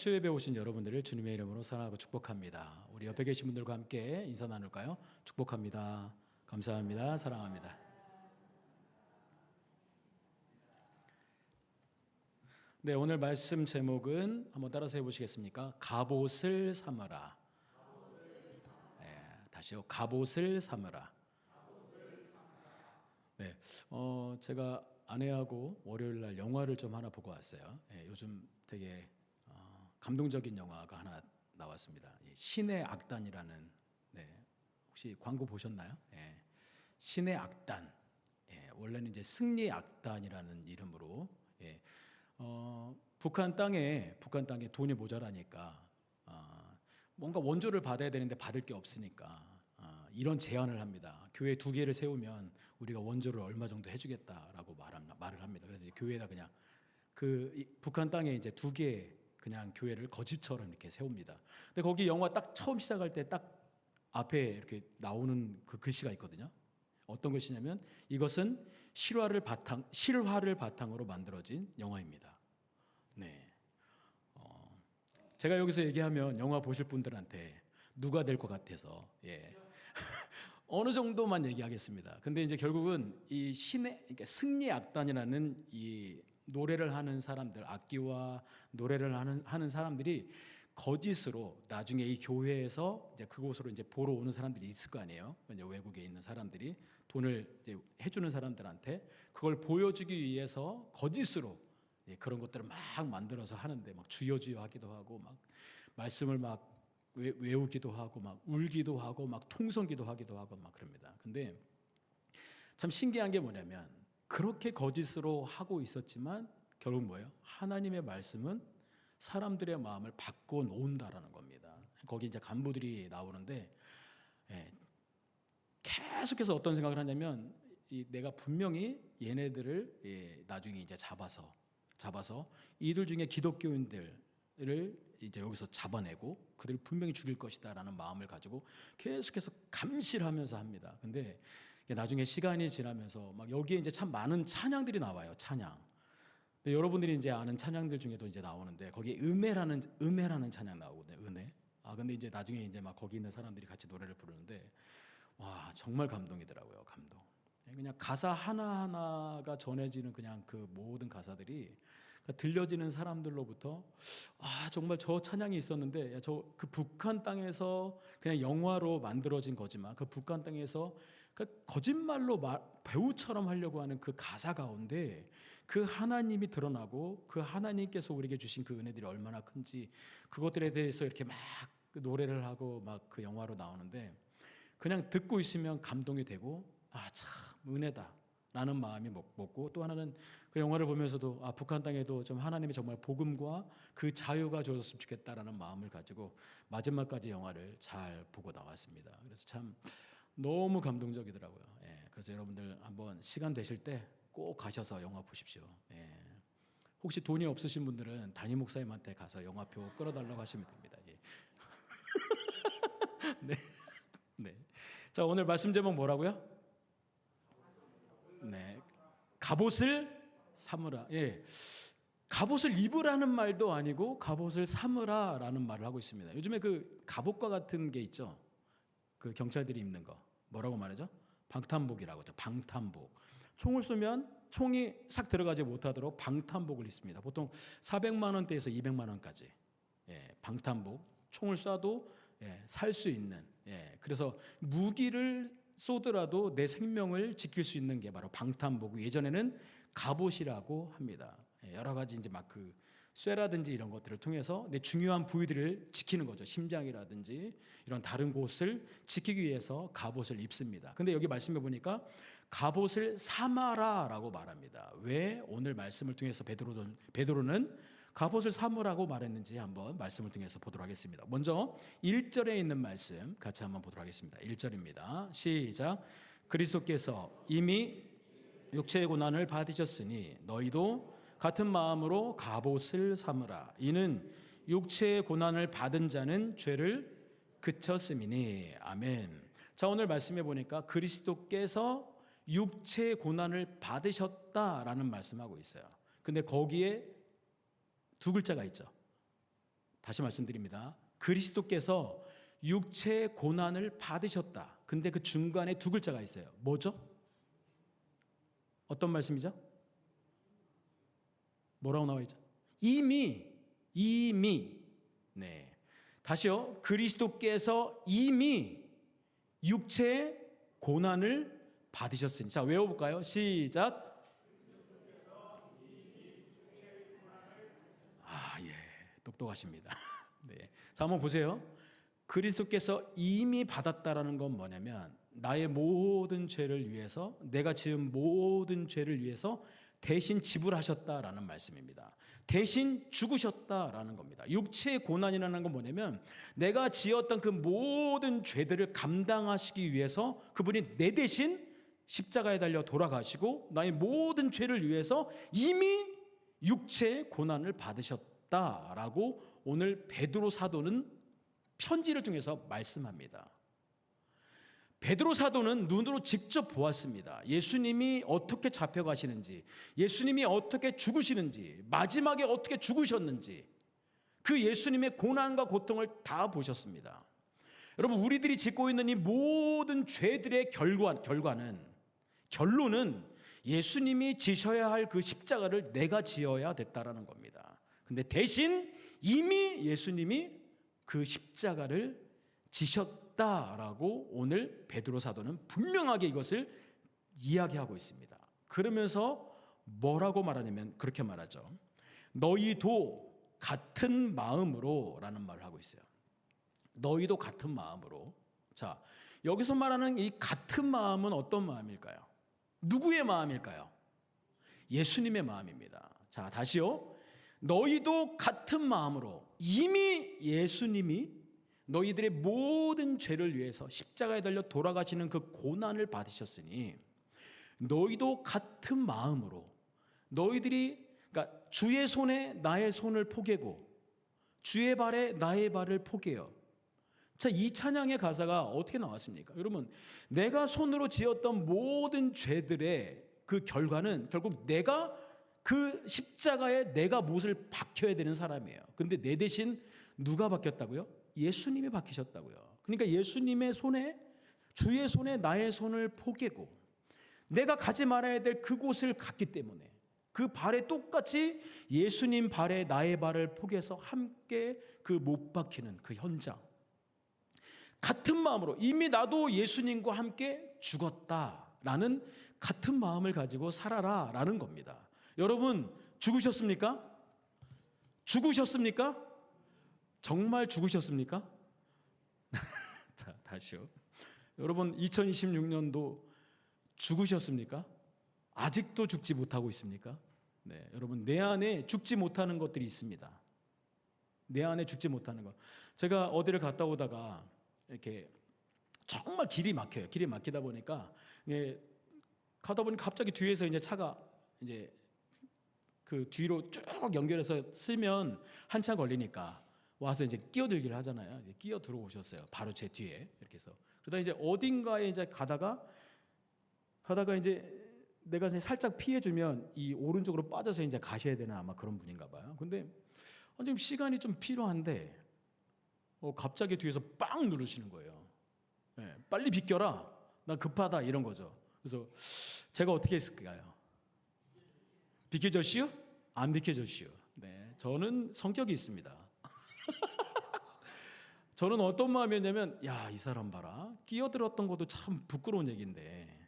수요예배 오신 여러분들을 주님의 이름으로 사랑하고 축복합니다. 우리 옆에 계신 분들과 함께 인사 나눌까요? 축복합니다. 감사합니다. 사랑합니다. 네, 오늘 말씀 제목은 한번 따라서 해보시겠습니까? 갑옷을 삼으라. 네, 다시요. 갑옷을 삼으라. 네, 제가 아내하고 월요일 날 영화를 좀 하나 보고 왔어요. 네, 요즘 되게 감동적인 영화가 하나 나왔습니다. 신의 악단이라는, 네, 혹시 광고 보셨나요? 네, 신의 악단. 원래는 이제 승리의 악단이라는 이름으로, 북한 땅에 돈이 모자라니까 뭔가 원조를 받아야 되는데 받을 게 없으니까 이런 제안을 합니다. 교회 2개를 세우면 우리가 원조를 얼마 정도 해주겠다라고 말을 합니다. 그래서 이제 교회에다 그냥 북한 땅에 이제 2개 그냥 교회를 거집처럼 이렇게 세웁니다. 근데 거기 영화 딱 처음 시작할 때 딱 앞에 이렇게 나오는 그 글씨가 있거든요. 어떤 글씨냐면 이것은 실화를 바탕으로 만들어진 영화입니다. 네. 제가 여기서 얘기하면 영화 보실 분들한테 누가 될 것 같아서 어느 정도만 얘기하겠습니다. 근데 이제 결국은 이 그러니까 승리 악단이라는 이 노래를 하는 사람들, 악기와 노래를 하는 사람들이 거짓으로 나중에 이 교회에서 이제 그곳으로 이제 보러 오는 사람들이 있을 거 아니에요. 이제 외국에 있는 사람들이 돈을 이제 해주는 사람들한테 그걸 보여주기 위해서 거짓으로 그런 것들을 막 만들어서 하는데 막 주여 하기도 하고 막 말씀을 막 외우기도 하고 막 울기도 하고 막 통성기도 하기도 하고 막 그럽니다. 근데 참 신기한 게 뭐냐면 그렇게 거짓으로 하고 있었지만 결국 뭐예요? 하나님의 말씀은 사람들의 마음을 바꿔 놓는다라는 겁니다. 거기 이제 간부들이 나오는데 계속해서 어떤 생각을 하냐면 내가 분명히 얘네들을 나중에 이제 잡아서 이들 중에 기독교인들을 이제 여기서 잡아내고 그들을 분명히 죽일 것이다라는 마음을 가지고 계속해서 감시를 하면서 합니다. 근데 나중에 시간이 지나면서 막 여기에 이제 참 많은 찬양들이 나와요. 찬양. 여러분들이 이제 아는 찬양들 중에도 이제 나오는데 거기에 은혜라는 찬양 나오거든요. 은혜. 근데 이제 나중에 이제 막 거기 있는 사람들이 같이 노래를 부르는데 와, 정말 감동이더라고요. 감동. 그냥 가사 하나하나가 전해지는 그냥 그 모든 가사들이 들려지는 사람들로부터 정말 저 찬양이 있었는데 그 북한 땅에서 그냥 영화로 만들어진 거지만 그 북한 땅에서 그 거짓말로 배우처럼 하려고 하는 그 가사 가운데 그 하나님이 드러나고 그 하나님께서 우리에게 주신 그 은혜들이 얼마나 큰지 그것들에 대해서 이렇게 막 노래를 하고 막 그 영화로 나오는데 그냥 듣고 있으면 감동이 되고 참 은혜다 라는 마음이 먹고 또 하나는 그 영화를 보면서도 북한 땅에도 좀 하나님이 정말 복음과 그 자유가 주어졌으면 좋겠다라는 마음을 가지고 마지막까지 영화를 잘 보고 나왔습니다. 그래서 참 너무 감동적이더라고요. 그래서 여러분들 한번 시간 되실 때 꼭 가셔서 영화 보십시오. 혹시 돈이 없으신 분들은 담임 목사님한테 가서 영화표 끌어달라고 하시면 됩니다. 네. 네. 자, 오늘 말씀 제목 뭐라고요? 네. 갑옷을 삼으라. 갑옷을 입으라는 말도 아니고 갑옷을 삼으라라는 말을 하고 있습니다. 요즘에 그 갑옷과 같은 게 있죠. 그 경찰들이 입는 거. 뭐라고 말하죠? 방탄복이라고 하죠. 방탄복. 총을 쏘면 총이 싹 들어가지 못하도록 방탄복을 입습니다. 보통 400만 원대에서 200만 원까지. 방탄복. 총을 쏴도 살 수 있는. 그래서 무기를 쏘더라도 내 생명을 지킬 수 있는 게 바로 방탄복. 예전에는 갑옷이라고 합니다. 여러 가지 이제 막 그 쇠라든지 이런 것들을 통해서 내 중요한 부위들을 지키는 거죠. 심장이라든지 이런 다른 곳을 지키기 위해서 갑옷을 입습니다. 근데 여기 말씀해 보니까 갑옷을 삼아라라고 말합니다. 왜 오늘 말씀을 통해서 베드로는 갑옷을 삼으라고 말했는지 한번 말씀을 통해서 보도록 하겠습니다. 먼저 1절에 있는 말씀 같이 한번 보도록 하겠습니다. 1절입니다. 시작. 그리스도께서 이미 육체의 고난을 받으셨으니 너희도 같은 마음으로 갑옷을 삼으라. 이는 육체의 고난을 받은 자는 죄를 그쳤음이니. 아멘. 자, 오늘 말씀해 보니까 그리스도께서 육체의 고난을 받으셨다라는 말씀하고 있어요. 근데 거기에 2글자가 있죠. 다시 말씀드립니다. 그리스도께서 육체의 고난을 받으셨다. 근데 그 중간에 두 글자가 있어요. 뭐죠? 어떤 말씀이죠? 뭐라고 나와 있죠? 이미. 네. 다시요. 그리스도께서 이미 육체의 고난을 받으셨으니. 자, 외워볼까요? 시작. 예. 똑똑하십니다. 네. 자, 한번 보세요. 그리스도께서 이미 받았다라는 건 뭐냐면 나의 모든 죄를 위해서, 내가 지은 모든 죄를 위해서 대신 지불하셨다라는 말씀입니다. 대신 죽으셨다라는 겁니다. 육체의 고난이라는 건 뭐냐면 내가 지었던 그 모든 죄들을 감당하시기 위해서 그분이 내 대신 십자가에 달려 돌아가시고 나의 모든 죄를 위해서 이미 육체의 고난을 받으셨다라고 오늘 베드로 사도는 편지를 통해서 말씀합니다. 베드로 사도는 눈으로 직접 보았습니다. 예수님이 어떻게 잡혀가시는지, 예수님이 어떻게 죽으시는지, 마지막에 어떻게 죽으셨는지, 그 예수님의 고난과 고통을 다 보셨습니다. 여러분, 우리들이 짓고 있는 이 모든 죄들의 결론은 예수님이 지셔야 할 그 십자가를 내가 지어야 됐다라는 겁니다. 근데 대신 이미 예수님이 그 십자가를 지셨다라고 오늘 베드로 사도는 분명하게 이것을 이야기하고 있습니다. 그러면서 뭐라고 말하냐면 그렇게 말하죠. 너희도 같은 마음으로 라는 말을 하고 있어요. 너희도 같은 마음으로. 자, 여기서 말하는 이 같은 마음은 어떤 마음일까요? 누구의 마음일까요? 예수님의 마음입니다. 자, 다시요. 너희도 같은 마음으로. 이미 예수님이 너희들의 모든 죄를 위해서 십자가에 달려 돌아가시는 그 고난을 받으셨으니 너희도 같은 마음으로 너희들이, 그러니까 주의 손에 나의 손을 포개고 주의 발에 나의 발을 포개요. 자, 이 찬양의 가사가 어떻게 나왔습니까? 여러분, 내가 손으로 지었던 모든 죄들의 그 결과는 결국 내가 그 십자가에 내가 못을 박혀야 되는 사람이에요. 근데 내 대신 누가 박혔다고요? 예수님이 박히셨다고요. 그러니까 예수님의 손에, 주의 손에 나의 손을 포개고 내가 가지 말아야 될 그곳을 갔기 때문에 그 발에 똑같이 예수님 발에 나의 발을 포개서 함께 그 못 박히는 그 현장, 같은 마음으로 이미 나도 예수님과 함께 죽었다라는 같은 마음을 가지고 살아라라는 겁니다. 여러분, 죽으셨습니까? 죽으셨습니까? 정말 죽으셨습니까? 자, 다시요. 여러분, 2026년도 죽으셨습니까? 아직도 죽지 못하고 있습니까? 네, 여러분, 내 안에 죽지 못하는 것들이 있습니다. 내 안에 죽지 못하는 것. 제가 어디를 갔다 오다가 이렇게 정말 길이 막혀요. 길이 막히다 보니까 가다 보니 갑자기 뒤에서 이제 차가 이제 그 뒤로 쭉 연결해서 쓰면 한참 걸리니까 와서 이제 끼어들기를 하잖아요. 이제 끼어 들어오셨어요. 바로 제 뒤에 이렇게 해서. 그러다 이제 어딘가에 이제 가다가 이제 내가 살짝 피해주면 이 오른쪽으로 빠져서 이제 가셔야 되는 아마 그런 분인가 봐요. 근데 지금 시간이 좀 필요한데 갑자기 뒤에서 빵 누르시는 거예요. 네, 빨리 비켜라. 나 급하다 이런 거죠. 그래서 제가 어떻게 했을까요? 비켜줬시오? 안 비켜줬시오? 네, 저는 성격이 있습니다. 저는 어떤 마음이었냐면, 야, 이 사람 봐라. 끼어들었던 것도 참 부끄러운 얘기인데,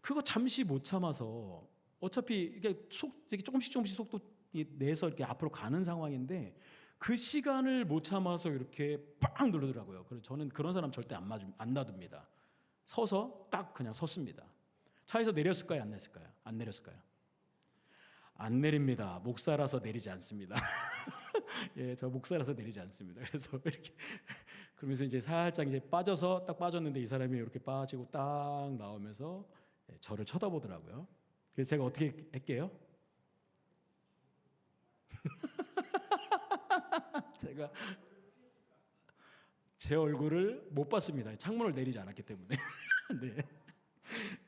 그거 잠시 못 참아서 어차피 이게 조금씩 속도 내서 이렇게 앞으로 가는 상황인데 그 시간을 못 참아서 이렇게 빵 누르더라고요. 그래서 저는 그런 사람 절대 안 놔둡니다. 서서 딱 그냥 섰습니다. 차에서 내렸을까요? 안 내렸을까요? 안 내렸을까요? 안 내립니다. 목사라서 내리지 않습니다. 예, 저 목사라서 내리지 않습니다. 그래서 이렇게 그러면서 이제 살짝 이제 딱 빠졌는데 이 사람이 이렇게 빠지고 딱 나오면서 저를 쳐다보더라고요. 그래서 제가 어떻게 할게요? 제가 제 얼굴을 못 봤습니다. 창문을 내리지 않았기 때문에. 네.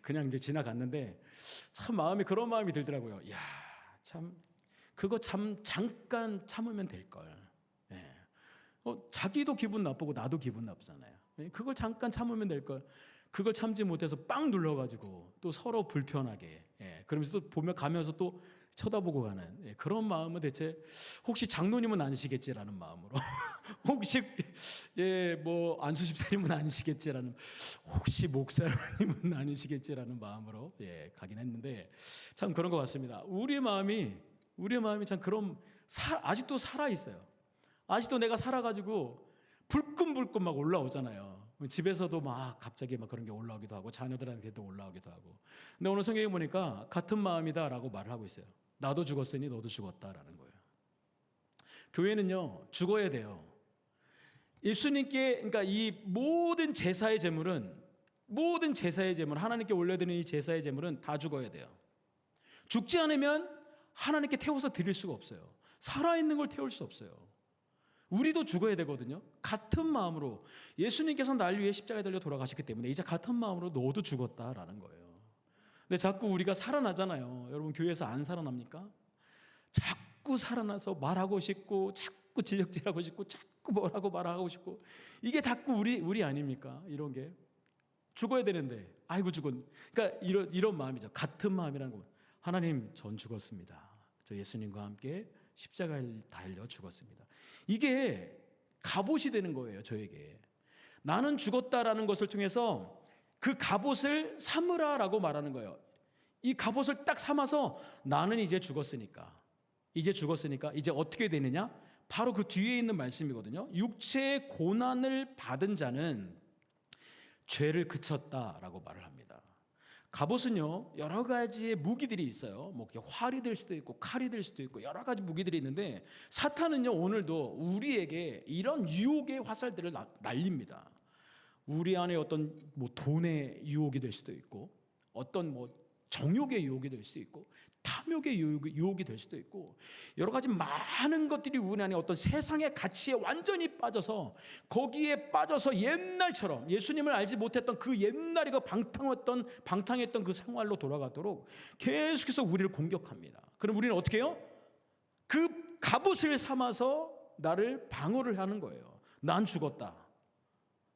그냥 이제 지나갔는데 참 그런 마음이 들더라고요. 야, 참 그거 잠깐 참으면 될 걸. 예. 자기도 기분 나쁘고 나도 기분 나쁘잖아요. 예. 그걸 잠깐 참으면 될 걸. 그걸 참지 못해서 빵 눌러가지고 또 서로 불편하게. 예. 그러면서 또 보면 가면서 또 쳐다보고 가는, 예. 그런 마음은 대체 혹시 장로님은 아니시겠지라는 마음으로 혹시 뭐 안수 집사님은 아니시겠지라는, 혹시 목사님은 아니시겠지라는 마음으로 가긴 했는데, 참 그런 것 같습니다. 우리의 마음이 참 그런, 아직도 살아 있어요. 아직도 내가 살아가지고 불끈불끈 막 올라오잖아요. 집에서도 막 갑자기 막 그런 게 올라오기도 하고 자녀들한테도 올라오기도 하고. 근데 오늘 성경에 보니까 같은 마음이다라고 말을 하고 있어요. 나도 죽었으니 너도 죽었다라는 거예요. 교회는요, 죽어야 돼요. 예수님께, 그러니까 이 모든 제사의 제물은, 하나님께 올려드리는 이 제사의 제물은 다 죽어야 돼요. 죽지 않으면 하나님께 태워서 드릴 수가 없어요. 살아있는 걸 태울 수 없어요. 우리도 죽어야 되거든요. 같은 마음으로 예수님께서 날 위해 십자가에 달려 돌아가셨기 때문에 이제 같은 마음으로 너도 죽었다라는 거예요. 근데 자꾸 우리가 살아나잖아요. 여러분, 교회에서 안 살아납니까? 자꾸 살아나서 말하고 싶고, 자꾸 지적질하고 싶고, 자꾸 뭐라고 말하고 싶고, 이게 자꾸 우리 아닙니까? 이런 게 죽어야 되는데 아이고 죽은. 그러니까 이런 마음이죠. 같은 마음이라는 거. 하나님, 전 죽었습니다. 저 예수님과 함께 십자가에 달려 죽었습니다. 이게 갑옷이 되는 거예요, 저에게. 나는 죽었다라는 것을 통해서 그 갑옷을 삼으라라고 말하는 거예요. 이 갑옷을 딱 삼아서 나는 이제 죽었으니까 이제 어떻게 되느냐? 바로 그 뒤에 있는 말씀이거든요. 육체의 고난을 받은 자는 죄를 그쳤다라고 말을 합니다. 갑옷은요, 여러 가지의 무기들이 있어요. 뭐 활이 될 수도 있고 칼이 될 수도 있고 여러 가지 무기들이 있는데, 사탄은요, 오늘도 우리에게 이런 유혹의 화살들을 날립니다. 우리 안에 어떤 뭐 돈의 유혹이 될 수도 있고, 어떤 뭐 정욕의 유혹이 될 수도 있고, 탐욕의 유혹이 될 수도 있고, 여러 가지 많은 것들이 우리 안에 어떤 세상의 가치에 완전히 빠져서, 거기에 빠져서 옛날처럼 예수님을 알지 못했던 그 옛날에 그 방탕했던 그 생활로 돌아가도록 계속해서 우리를 공격합니다. 그럼 우리는 어떻게 해요? 그 갑옷을 삼아서 나를 방어를 하는 거예요. 난 죽었다.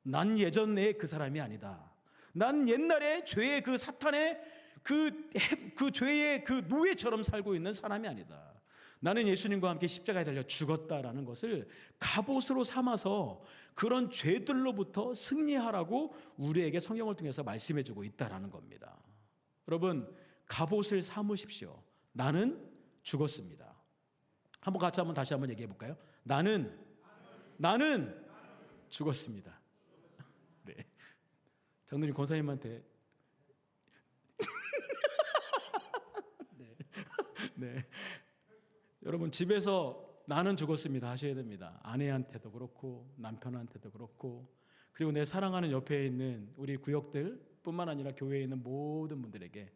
난 예전에 그 사람이 아니다. 난 옛날에 죄의 그 사탄의 그 죄의 그 노예처럼 살고 있는 사람이 아니다. 나는 예수님과 함께 십자가에 달려 죽었다라는 것을 갑옷으로 삼아서 그런 죄들로부터 승리하라고 우리에게 성경을 통해서 말씀해주고 있다라는 겁니다. 여러분, 갑옷을 삼으십시오. 나는 죽었습니다. 다시 한번 얘기해 볼까요? 나는 죽었습니다. 네. 장로님 권사님한테 네. 여러분, 집에서 나는 죽었습니다 하셔야 됩니다. 아내한테도 그렇고 남편한테도 그렇고, 그리고 내 사랑하는 옆에 있는 우리 구역들 뿐만 아니라 교회에 있는 모든 분들에게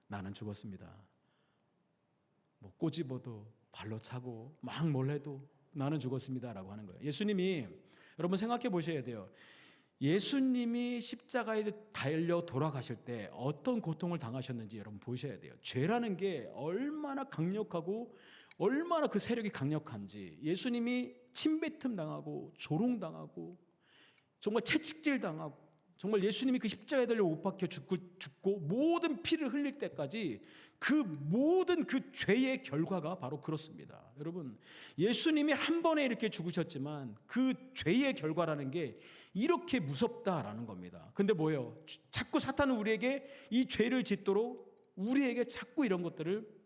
나는 죽었습니다. 뭐 꼬집어도 발로 차고 막 뭘 해도 나는 죽었습니다라고 하는 거예요. 예수님이, 여러분 생각해 보셔야 돼요. 예수님이 십자가에 달려 돌아가실 때 어떤 고통을 당하셨는지 여러분 보셔야 돼요. 죄라는 게 얼마나 강력하고 얼마나 그 세력이 강력한지, 예수님이 침뱉음 당하고 조롱당하고 정말 채찍질 당하고, 정말 예수님이 그 십자가에 달려 못 박혀 죽고 모든 피를 흘릴 때까지 그 모든 그 죄의 결과가 바로 그렇습니다. 여러분, 예수님이 한 번에 이렇게 죽으셨지만 그 죄의 결과라는 게 이렇게 무섭다라는 겁니다. 근데 뭐예요? 자꾸 사탄은 우리에게 이 죄를 짓도록 우리에게 자꾸 이런 것들을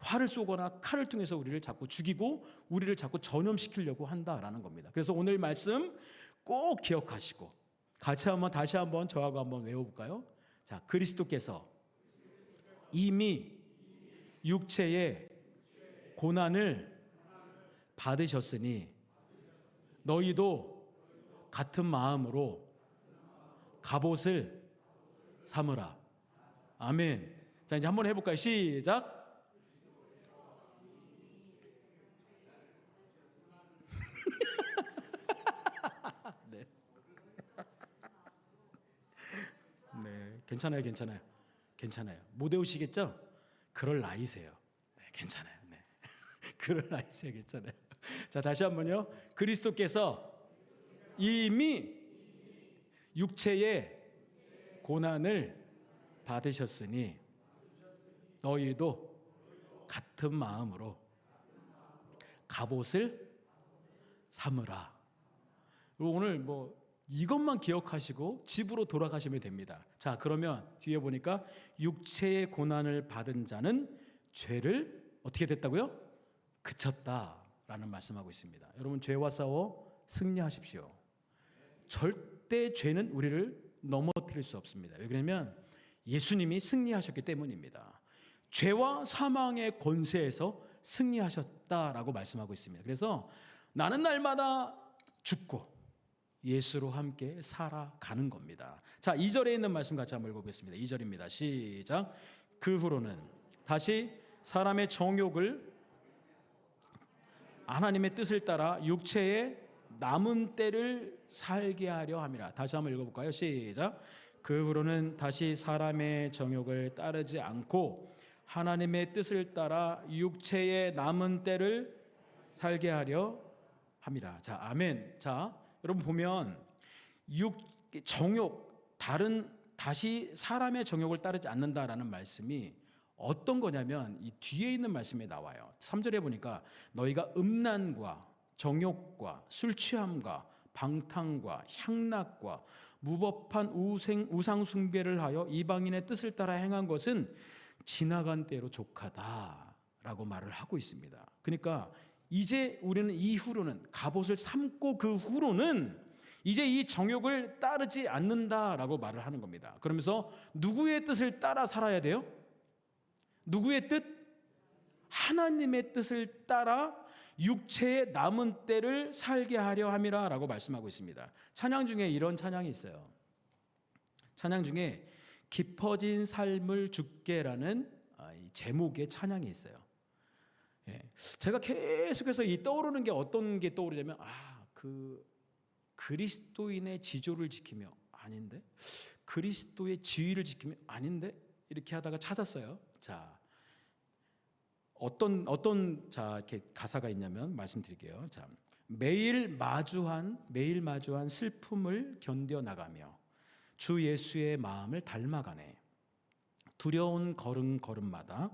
화를 쏘거나 칼을 통해서 우리를 자꾸 죽이고 우리를 자꾸 전염시키려고 한다라는 겁니다. 그래서 오늘 말씀 꼭 기억하시고 다시 한번 저하고 한번 외워볼까요? 자, 그리스도께서 이미 육체의 고난을 받으셨으니 너희도 같은 마음으로 갑옷을 삼으라. 아멘. 자, 이제 한번 해볼까요? 시작. 네. 네, 괜찮아요. 못 외우시겠죠? 그럴 나이세요. 네, 괜찮아요. 네. 그를 아이세야겠잖아요. 자, 다시 한번요. 그리스도께서 이미 육체의 고난을 받으셨으니 너희도 같은 마음으로 갑옷을 삼으라. 오늘 이것만 기억하시고 집으로 돌아가시면 됩니다. 자, 그러면 뒤에 보니까 육체의 고난을 받은 자는 죄를 어떻게 됐다고요? 그쳤다라는 말씀하고 있습니다. 여러분, 죄와 싸워 승리하십시오. 절대 죄는 우리를 넘어뜨릴 수 없습니다. 왜 그러냐면 예수님이 승리하셨기 때문입니다. 죄와 사망의 권세에서 승리하셨다라고 말씀하고 있습니다. 그래서 나는 날마다 죽고 예수로 함께 살아가는 겁니다. 자, 2절에 있는 말씀 같이 한번 읽어보겠습니다. 2절입니다. 시작. 그 후로는 다시 사람의 정욕을 하나님의 뜻을 따라 육체의 남은 때를 살게 하려 함이라. 다시 한번 읽어볼까요? 시작. 그 후로는 다시 사람의 정욕을 따르지 않고 하나님의 뜻을 따라 육체의 남은 때를 살게 하려 함이라. 자, 아멘. 자, 여러분 보면 정욕, 다시 사람의 정욕을 따르지 않는다라는 말씀이 어떤 거냐면 이 뒤에 있는 말씀에 나와요. 3절에 보니까 너희가 음란과 정욕과 술 취함과 방탕과 향락과 무법한 우상 숭배를 하여 이방인의 뜻을 따라 행한 것은 지나간 때로 족하다라고 말을 하고 있습니다. 그러니까 이제 우리는 이후로는 갑옷을 삼고 그 후로는 이제 이 정욕을 따르지 않는다라고 말을 하는 겁니다. 그러면서 누구의 뜻을 따라 살아야 돼요? 누구의 뜻? 하나님의 뜻을 따라 육체의 남은 때를 살게 하려 함이라 라고 말씀하고 있습니다. 찬양 중에 이런 찬양이 있어요. 찬양 중에 깊어진 삶을 주께라는 제목의 찬양이 있어요. 제가 계속해서 떠오르는 게 어떤 게 떠오르냐면 그 그리스도인의 지조를 지키며 아닌데, 그리스도의 지위를 지키며 아닌데, 이렇게 하다가 찾았어요. 자, 어떤 이렇게 가사가 있냐면 말씀드릴게요. 자, 매일 마주한 슬픔을 견뎌 나가며 주 예수의 마음을 닮아가네. 두려운 걸음마다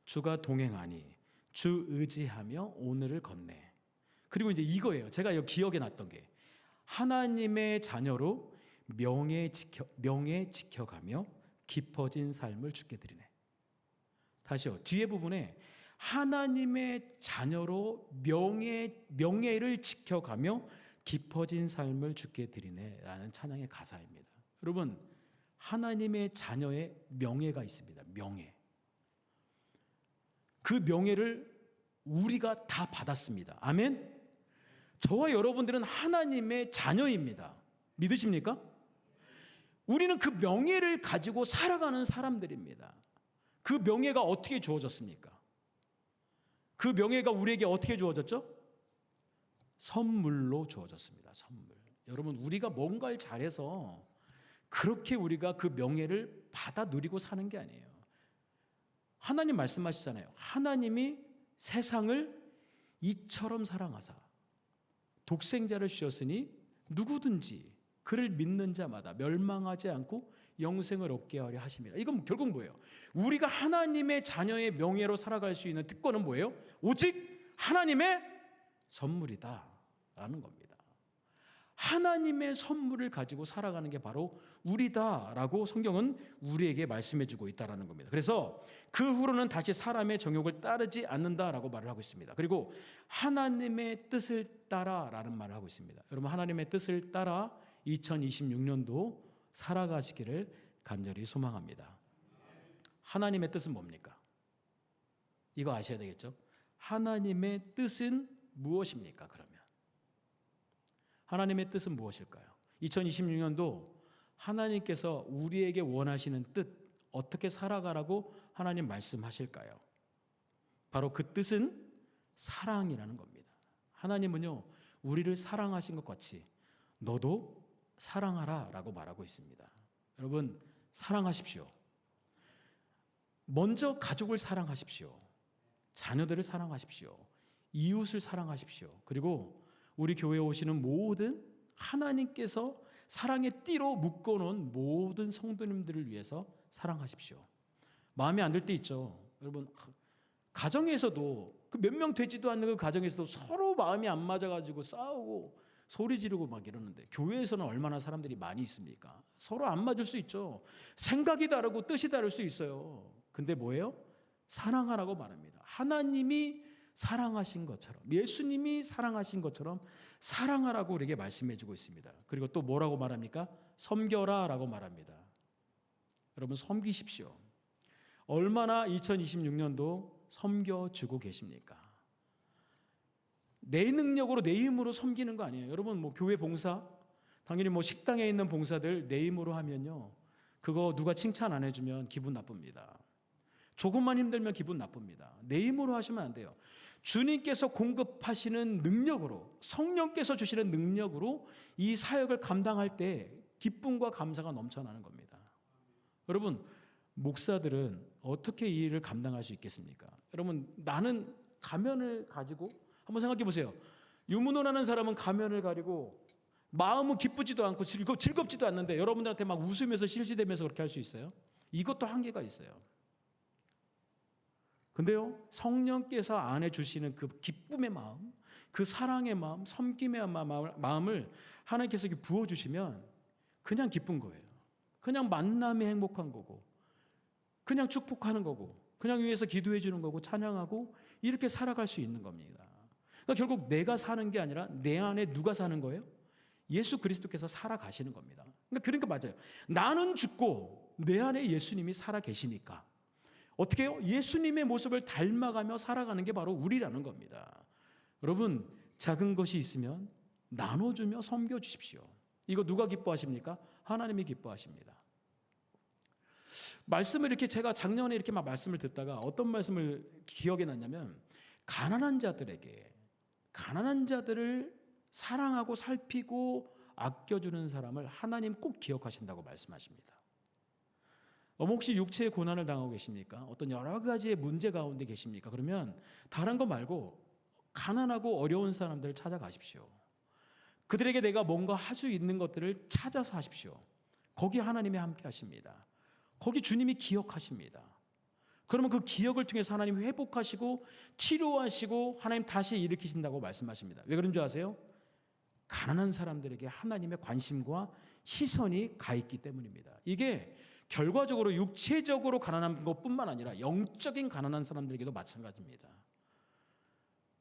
주가 동행하니 주 의지하며 오늘을 걷네. 그리고 이제 이거예요. 제가 기억에 났던 게 하나님의 자녀로 명예 지켜가며 깊어진 삶을 주께 드리네. 다시요. 뒤에 부분에 하나님의 자녀로 명예를 지켜가며 깊어진 삶을 주께 드리네 라는 찬양의 가사입니다. 여러분, 하나님의 자녀의 명예가 있습니다. 명예. 그 명예를 우리가 다 받았습니다. 아멘. 저와 여러분들은 하나님의 자녀입니다. 믿으십니까? 우리는 그 명예를 가지고 살아가는 사람들입니다. 그 명예가 어떻게 주어졌습니까? 그 명예가 우리에게 어떻게 주어졌죠? 선물로 주어졌습니다. 선물. 여러분, 우리가 뭔가를 잘해서 그렇게 우리가 그 명예를 받아 누리고 사는 게 아니에요. 하나님 말씀하시잖아요. 하나님이 세상을 이처럼 사랑하사 독생자를 주셨으니 누구든지 그를 믿는 자마다 멸망하지 않고 영생을 얻게 하려 하심이라. 이건 결국 뭐예요? 우리가 하나님의 자녀의 명예로 살아갈 수 있는 특권은 뭐예요? 오직 하나님의 선물이다라는 겁니다. 하나님의 선물을 가지고 살아가는 게 바로 우리다라고 성경은 우리에게 말씀해주고 있다라는 겁니다. 그래서 그 후로는 다시 사람의 정욕을 따르지 않는다라고 말을 하고 있습니다. 그리고 하나님의 뜻을 따라라는 말을 하고 있습니다. 여러분, 하나님의 뜻을 따라 2026년도 살아가시기를 간절히 소망합니다. 하나님의 뜻은 뭡니까? 이거 아셔야 되겠죠? 하나님의 뜻은 무엇입니까? 그러면 하나님의 뜻은 무엇일까요? 2026년도 하나님께서 우리에게 원하시는 뜻, 어떻게 살아가라고 하나님 말씀하실까요? 바로 그 뜻은 사랑이라는 겁니다. 하나님은요, 우리를 사랑하신 것 같이 너도 사랑하라 라고 말하고 있습니다. 여러분, 사랑하십시오. 먼저 가족을 사랑하십시오. 자녀들을 사랑하십시오. 이웃을 사랑하십시오. 그리고 우리 교회에 오시는 모든 하나님께서 사랑의 띠로 묶어놓은 모든 성도님들을 위해서 사랑하십시오. 마음에 안 들 때 있죠. 여러분, 가정에서도 그 몇 명 되지도 않는 그 가정에서도 서로 마음이 안 맞아가지고 싸우고 소리 지르고 막 이러는데, 교회에서는 얼마나 사람들이 많이 있습니까? 서로 안 맞을 수 있죠. 생각이 다르고 뜻이 다를 수 있어요. 근데 뭐예요? 사랑하라고 말합니다. 하나님이 사랑하신 것처럼, 예수님이 사랑하신 것처럼 사랑하라고 우리에게 말씀해주고 있습니다. 그리고 또 뭐라고 말합니까? 섬겨라 라고 말합니다. 여러분, 섬기십시오. 얼마나 2026년도 섬겨주고 계십니까? 내 능력으로, 내 힘으로 섬기는 거 아니에요. 여러분, 뭐 교회 봉사, 당연히 뭐 식당에 있는 봉사들 내 힘으로 하면요, 그거 누가 칭찬 안 해주면 기분 나쁩니다. 조금만 힘들면 기분 나쁩니다. 내 힘으로 하시면 안 돼요. 주님께서 공급하시는 능력으로, 성령께서 주시는 능력으로 이 사역을 감당할 때 기쁨과 감사가 넘쳐나는 겁니다. 여러분, 목사들은 어떻게 이 일을 감당할 수 있겠습니까? 여러분, 나는 가면을 가지고, 한번 생각해 보세요. 유문호라는 사람은 가면을 가리고 마음은 기쁘지도 않고 즐겁지도 않는데 여러분들한테 막 웃으면서 실시되면서 그렇게 할 수 있어요? 이것도 한계가 있어요. 근데요, 성령께서 안에 주시는 그 기쁨의 마음, 그 사랑의 마음, 섬김의 마음을 하나님께서 부어주시면 그냥 기쁜 거예요. 그냥 만남이 행복한 거고, 그냥 축복하는 거고, 그냥 위에서 기도해 주는 거고, 찬양하고 이렇게 살아갈 수 있는 겁니다. 그러니까 결국 내가 사는 게 아니라 내 안에 누가 사는 거예요? 예수 그리스도께서 살아가시는 겁니다. 그러니까 맞아요. 나는 죽고 내 안에 예수님이 살아 계시니까 어떻게 해요? 예수님의 모습을 닮아가며 살아가는 게 바로 우리라는 겁니다. 여러분, 작은 것이 있으면 나눠주며 섬겨주십시오. 이거 누가 기뻐하십니까? 하나님이 기뻐하십니다. 말씀을 이렇게 제가 작년에 이렇게 막 말씀을 듣다가 어떤 말씀을 기억에 났냐면, 가난한 자들을 사랑하고 살피고 아껴주는 사람을 하나님 꼭 기억하신다고 말씀하십니다. 혹시 육체의 고난을 당하고 계십니까? 어떤 여러 가지의 문제 가운데 계십니까? 그러면 다른 거 말고 가난하고 어려운 사람들을 찾아가십시오. 그들에게 내가 뭔가 할 수 있는 것들을 찾아서 하십시오. 거기 하나님이 함께 하십니다. 거기 주님이 기억하십니다. 그러면 그 기억을 통해서 하나님 회복하시고 치료하시고 하나님 다시 일으키신다고 말씀하십니다. 왜 그런 줄 아세요? 가난한 사람들에게 하나님의 관심과 시선이 가 있기 때문입니다. 이게 결과적으로 육체적으로 가난한 것뿐만 아니라 영적인 가난한 사람들에게도 마찬가지입니다.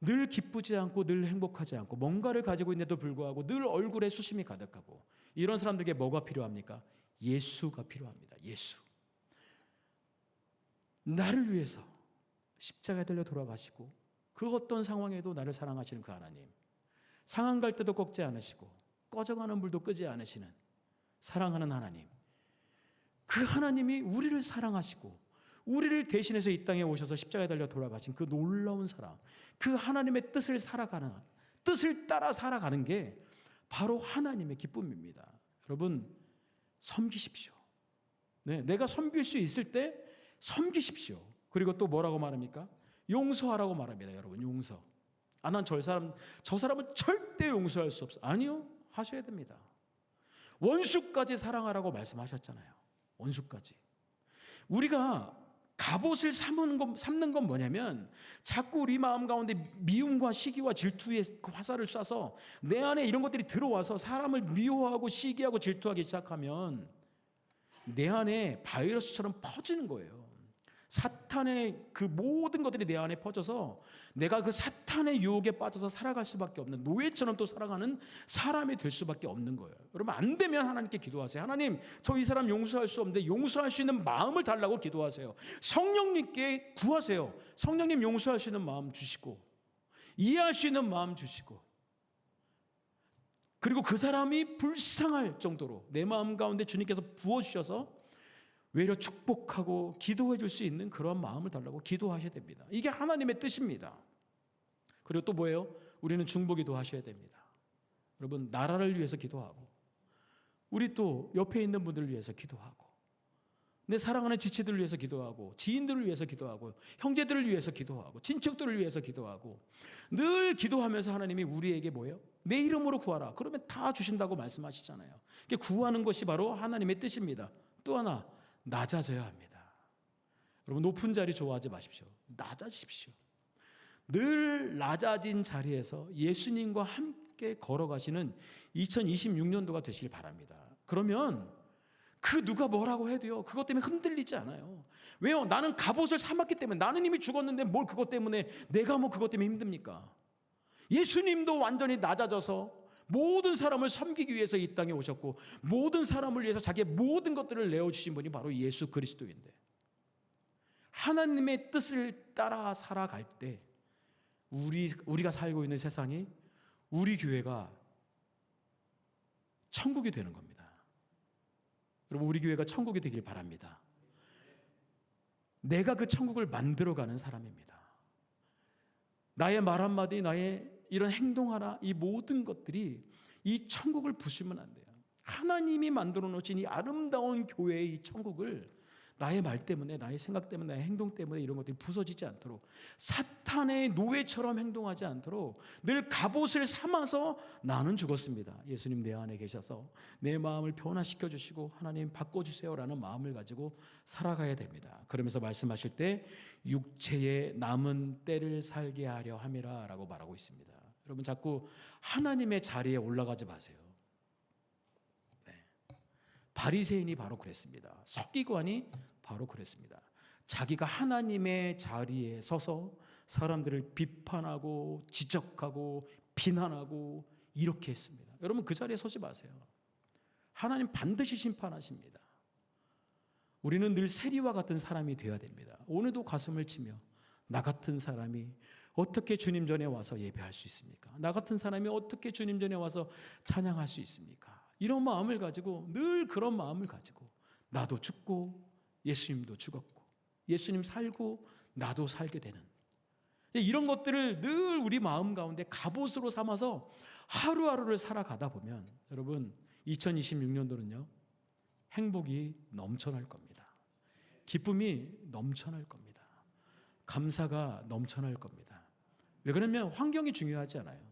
늘 기쁘지 않고 늘 행복하지 않고 뭔가를 가지고 있는데도 불구하고 늘 얼굴에 수심이 가득하고, 이런 사람들에게 뭐가 필요합니까? 예수가 필요합니다. 예수. 나를 위해서 십자가에 달려 돌아가시고 그 어떤 상황에도 나를 사랑하시는 그 하나님, 상한 갈 때도 꺾지 않으시고 꺼져가는 불도 끄지 않으시는 사랑하는 하나님, 그 하나님이 우리를 사랑하시고 우리를 대신해서 이 땅에 오셔서 십자가에 달려 돌아가신 그 놀라운 사랑, 그 하나님의 뜻을 따라 살아가는 게 바로 하나님의 기쁨입니다. 여러분, 섬기십시오. 네, 내가 섬길 수 있을 때 섬기십시오. 그리고 또 뭐라고 말합니까? 용서하라고 말합니다. 여러분, 용서. 난 저 사람은 절대 용서할 수 없어. 아니요, 하셔야 됩니다. 원수까지 사랑하라고 말씀하셨잖아요. 원수까지. 우리가 갑옷을 삼는 건 뭐냐면, 자꾸 우리 마음 가운데 미움과 시기와 질투의 그 화살을 쏴서 내 안에 이런 것들이 들어와서 사람을 미워하고 시기하고 질투하기 시작하면 내 안에 바이러스처럼 퍼지는 거예요. 사탄의 그 모든 것들이 내 안에 퍼져서 내가 그 사탄의 유혹에 빠져서 살아갈 수밖에 없는, 노예처럼 또 살아가는 사람이 될 수밖에 없는 거예요. 여러분, 안 되면 하나님께 기도하세요. 하나님, 저 이 사람 용서할 수 없는데 용서할 수 있는 마음을 달라고 기도하세요. 성령님께 구하세요. 성령님, 용서할 수 있는 마음 주시고 이해할 수 있는 마음 주시고, 그리고 그 사람이 불쌍할 정도로 내 마음 가운데 주님께서 부어주셔서 외려 축복하고 기도해 줄 수 있는 그런 마음을 달라고 기도하셔야 됩니다. 이게 하나님의 뜻입니다. 그리고 또 뭐예요? 우리는 중보기도 하셔야 됩니다. 여러분, 나라를 위해서 기도하고, 우리 또 옆에 있는 분들을 위해서 기도하고, 내 사랑하는 지체들을 위해서 기도하고, 지인들을 위해서 기도하고, 형제들을 위해서 기도하고, 친척들을 위해서 기도하고, 늘 기도하면서 하나님이 우리에게 뭐예요? 내 이름으로 구하라. 그러면 다 주신다고 말씀하시잖아요. 구하는 것이 바로 하나님의 뜻입니다. 또 하나, 낮아져야 합니다. 여러분, 높은 자리 좋아하지 마십시오. 낮아지십시오. 늘 낮아진 자리에서 예수님과 함께 걸어가시는 2026년도가 되시길 바랍니다. 그러면 그 누가 뭐라고 해도요, 그것 때문에 흔들리지 않아요. 왜요? 나는 갑옷을 삼았기 때문에. 나는 이미 죽었는데 뭘 그것 때문에, 내가 뭐 그것 때문에 힘듭니까? 예수님도 완전히 낮아져서 모든 사람을 섬기기 위해서 이 땅에 오셨고, 모든 사람을 위해서 자기의 모든 것들을 내어주신 분이 바로 예수 그리스도인데, 하나님의 뜻을 따라 살아갈 때 우리가 살고 있는 세상이, 우리 교회가 천국이 되는 겁니다. 여러분, 우리 교회가 천국이 되길 바랍니다. 내가 그 천국을 만들어가는 사람입니다. 나의 말 한마디, 나의 이런 행동 하나, 이 모든 것들이 이 천국을 부수면 안 돼요. 하나님이 만들어 놓으신 이 아름다운 교회의 이 천국을 나의 말 때문에, 나의 생각 때문에, 나의 행동 때문에 이런 것들이 부서지지 않도록, 사탄의 노예처럼 행동하지 않도록 늘 갑옷을 삼아서 나는 죽었습니다. 예수님 내 안에 계셔서 내 마음을 변화시켜 주시고 하나님 바꿔주세요라는 마음을 가지고 살아가야 됩니다. 그러면서 말씀하실 때 육체의 남은 때를 살게 하려 함이라 라고 말하고 있습니다. 여러분, 자꾸 하나님의 자리에 올라가지 마세요. 바리새인이 바로 그랬습니다. 서기관이 바로 그랬습니다. 자기가 하나님의 자리에 서서 사람들을 비판하고 지적하고 비난하고 이렇게 했습니다. 여러분, 그 자리에 서지 마세요. 하나님 반드시 심판하십니다. 우리는 늘 세리와 같은 사람이 되어야 됩니다. 오늘도 가슴을 치며 나 같은 사람이 어떻게 주님 전에 와서 예배할 수 있습니까? 나 같은 사람이 어떻게 주님 전에 와서 찬양할 수 있습니까? 이런 마음을 가지고, 늘 그런 마음을 가지고, 나도 죽고 예수님도 죽었고 예수님 살고 나도 살게 되는 이런 것들을 늘 우리 마음 가운데 갑옷으로 삼아서 하루하루를 살아가다 보면, 여러분, 2026년도는요 행복이 넘쳐날 겁니다. 기쁨이 넘쳐날 겁니다. 감사가 넘쳐날 겁니다. 왜 그러냐면 환경이 중요하지 않아요.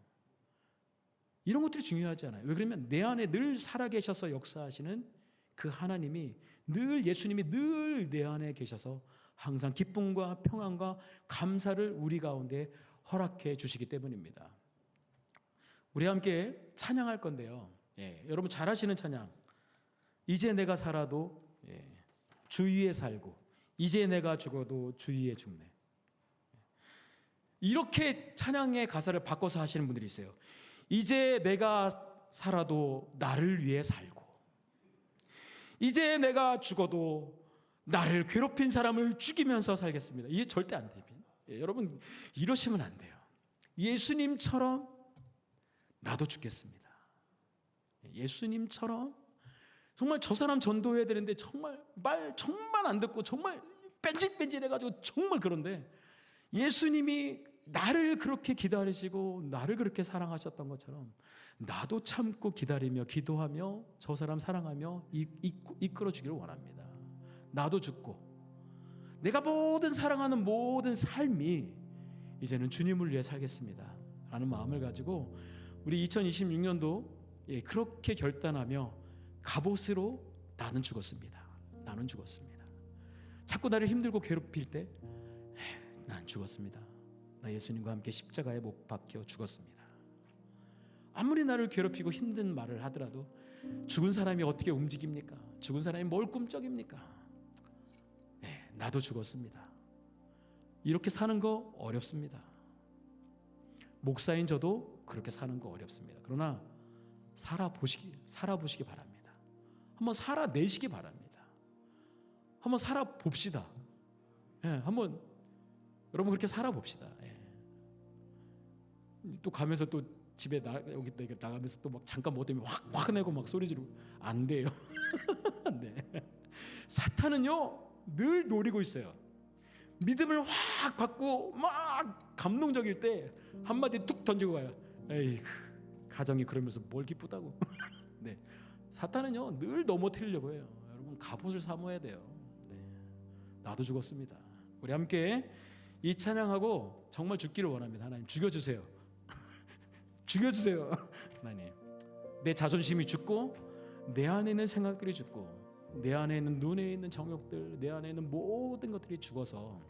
이런 것들이 중요하지 않아요. 왜 그러면 내 안에 늘 살아계셔서 역사하시는 그 하나님이, 늘 예수님이 늘 내 안에 계셔서 항상 기쁨과 평안과 감사를 우리 가운데 허락해 주시기 때문입니다. 우리 함께 찬양할 건데요. 여러분 잘 아시는 찬양, 이제 내가 살아도 주 위에 살고 이제 내가 죽어도 주 위에 죽네. 이렇게 찬양의 가사를 바꿔서 하시는 분들이 있어요. 이제 내가 살아도 나를 위해 살고, 이제 내가 죽어도 나를 괴롭힌 사람을 죽이면서 살겠습니다. 이게 절대 안 됩니다. 여러분, 이러시면 안 돼요. 예수님처럼 나도 죽겠습니다. 예수님처럼 정말 저 사람 전도해야 되는데 정말 말 정말 안 듣고 정말 뺀질뺀질해가지고 정말, 그런데 예수님이 나를 그렇게 기다리시고 나를 그렇게 사랑하셨던 것처럼 나도 참고 기다리며 기도하며 저 사람 사랑하며 이끌어 주기를 원합니다. 나도 죽고 내가 모든 사랑하는 모든 삶이 이제는 주님을 위해 살겠습니다 라는 마음을 가지고 우리 2026년도 그렇게 결단하며 갑옷으로 나는 죽었습니다. 나는 죽었습니다. 자꾸 나를 힘들고 괴롭힐 때 난 죽었습니다. 나 예수님과 함께 십자가에 못 박혀 죽었습니다. 아무리 나를 괴롭히고 힘든 말을 하더라도 죽은 사람이 어떻게 움직입니까? 죽은 사람이 뭘 꿈쩍입니까? 나도 죽었습니다. 이렇게 사는 거 어렵습니다. 목사인 저도 그렇게 사는 거 어렵습니다. 그러나 살아보시기 바랍니다. 한번 살아내시기 바랍니다. 한번 살아봅시다. 한번 여러분 그렇게 살아봅시다. 또 가면서 또 집에 여기 나가면서 또 막 잠깐 뭐 때문에 확 화내고 막 소리 지르고 안 돼요. 네. 사탄은요 늘 노리고 있어요. 믿음을 확 받고 막 감동적일 때 한마디 툭 던지고 가요. 에이, 가정이 그러면서 뭘 기쁘다고. 네. 사탄은요 늘 넘어뜨리려고 해요. 여러분 갑옷을 삼아야 돼요. 네. 나도 죽었습니다. 우리 함께 이 찬양하고 정말 죽기를 원합니다. 하나님 죽여주세요. 죽여주세요. 하나님, 내 자존심이 죽고 내 안에 있는 생각들이 죽고 내 안에 있는 눈에 있는 정욕들, 내 안에 있는 모든 것들이 죽어서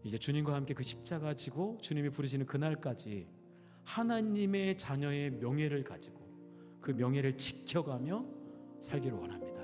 이제 주님과 함께 그 십자가 지고 주님이 부르시는 그날까지 하나님의 자녀의 명예를 가지고 그 명예를 지켜가며 살기를 원합니다.